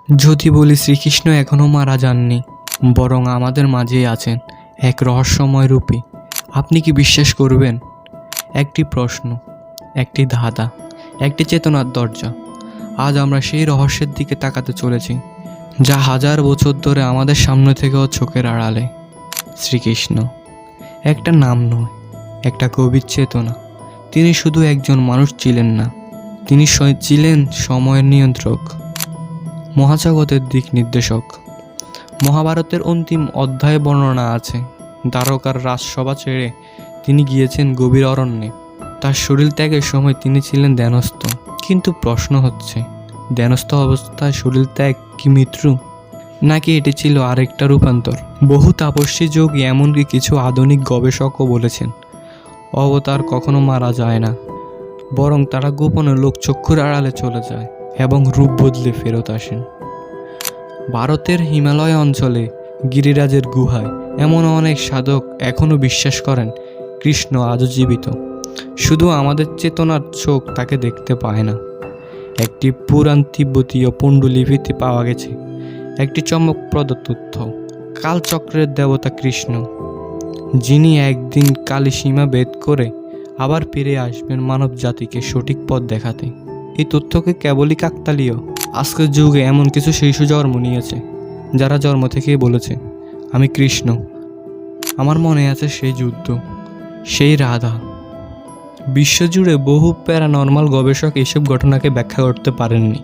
যদি বলি শ্রীকৃষ্ণ এখনও মারা যাননি, বরং আমাদের মাঝেই আছেন এক রহস্যময় রূপে, আপনি কি বিশ্বাস করবেন? একটি প্রশ্ন, একটি ধাঁধা, একটি চেতনার দরজা। আজ আমরা সেই রহস্যের দিকে তাকাতে চলেছি, যা হাজার বছর ধরে আমাদের সামনে থেকেও চোখের আড়ালে। শ্রীকৃষ্ণ একটা নাম নয়, একটা গভীর চেতনা। তিনি শুধু একজন মানুষ ছিলেন না, তিনি ছিলেন সময়ের নিয়ন্ত্রক, মহাজগতের দিক নির্দেশক। মহাভারতের অন্তিম অধ্যায়ে বর্ণনা আছে, দ্বারকার রাজসভা ছেড়ে তিনি গিয়েছেন গভীর অরণ্যে। তার শরীর ত্যাগের সময় তিনি ছিলেন ধ্যানস্থ। কিন্তু প্রশ্ন হচ্ছে, ধ্যানস্থ অবস্থায় শরীর ত্যাগ কি মৃত্যু, নাকি এটি ছিল আরেকটা রূপান্তর? বহু তাপস্বী যোগী, এমনকি কিছু আধুনিক গবেষকও বলেছেন, অবতার কখনো মারা যায় না, বরং তারা গোপনে লোকচক্ষুর আড়ালে চলে যায় এবং রূপ বদলে ফেরত আসেন। ভারতের হিমালয় অঞ্চলে গিরিরাজের গুহায় এমন অনেক সাধক এখনও বিশ্বাস করেন কৃষ্ণ আজও জীবিত, শুধু আমাদের চেতনার চোখ তাকে দেখতে পায় না। একটি পুরাণ তিব্বতীয় পাণ্ডুলিপিতে পাওয়া গেছে একটি চমকপ্রদ তথ্য, কালচক্রের দেবতা কৃষ্ণ, যিনি একদিন কালী সীমা ভেদ করে আবার ফিরে আসবেন মানব জাতিকে সঠিক পথ দেখাতে। এই তথ্যকে কেবলই কাকতালীয়। আজকের যুগে এমন কিছু শিশু জন্ম নিয়েছে যারা জন্ম থেকেই বলেছে, আমি কৃষ্ণ। আমার মনে আছে সেই যুদ্ধ, সেই রাধা। বিশ্বজুড়ে বহু প্যারানর্মাল গবেষক এইসব ঘটনাকে ব্যাখ্যা করতে পারেননি।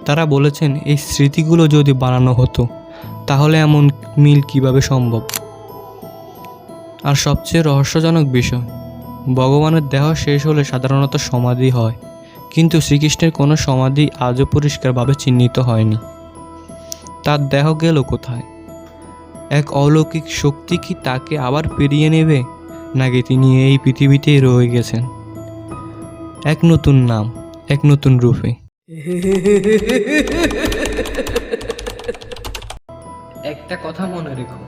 তারা বলেছেন, এই স্মৃতিগুলো যদি বানানো হতো তাহলে এমন মিল কিভাবে সম্ভব? আর সবচেয়ে রহস্যজনক বিষয়, ভগবানের দেহ শেষ হলে সাধারণত সমাধি হয়, কিন্তু শ্রীকৃষ্ণের কোনো সমাধি আজও পরিষ্কারভাবে চিহ্নিত হয়নি। তার দেহ গেল কোথায়? এক অলৌকিক শক্তি কি তাকে আবার ফিরিয়ে নেবে, নাকি তিনি এই পৃথিবীতেই রয়ে গেছেন এক নতুন নাম, এক নতুন রূপে? একটা কথা মনে রেখো,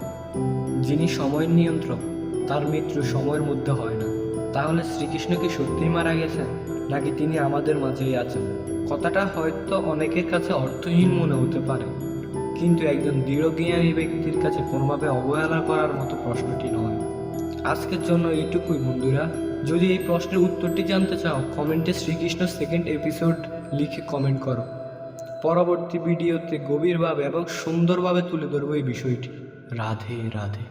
যিনি সময়ের নিয়ন্ত্রক, তার মৃত্যু সময়ের মধ্যে হয় না। তাহলে শ্রীকৃষ্ণ কি সত্যিই মারা গেছেন, নাকি তিনি আমাদের মাঝেই আছেন? কথাটা হয়তো অনেকের কাছে অর্থহীন মনে হতে পারে, কিন্তু একজন দৃঢ়জ্ঞানী ব্যক্তির কাছে কোনোভাবে অবহেলা করার মতো প্রশ্নটি নয়। আজকের জন্য এইটুকুই বন্ধুরা। যদি এই প্রশ্নের উত্তরটি জানতে চাও, কমেন্টে শ্রীকৃষ্ণ সেকেন্ড এপিসোড লিখে কমেন্ট করো। পরবর্তী ভিডিওতে গভীরভাবে এবং সুন্দরভাবে তুলে ধরবো এই বিষয়টি। রাধে রাধে।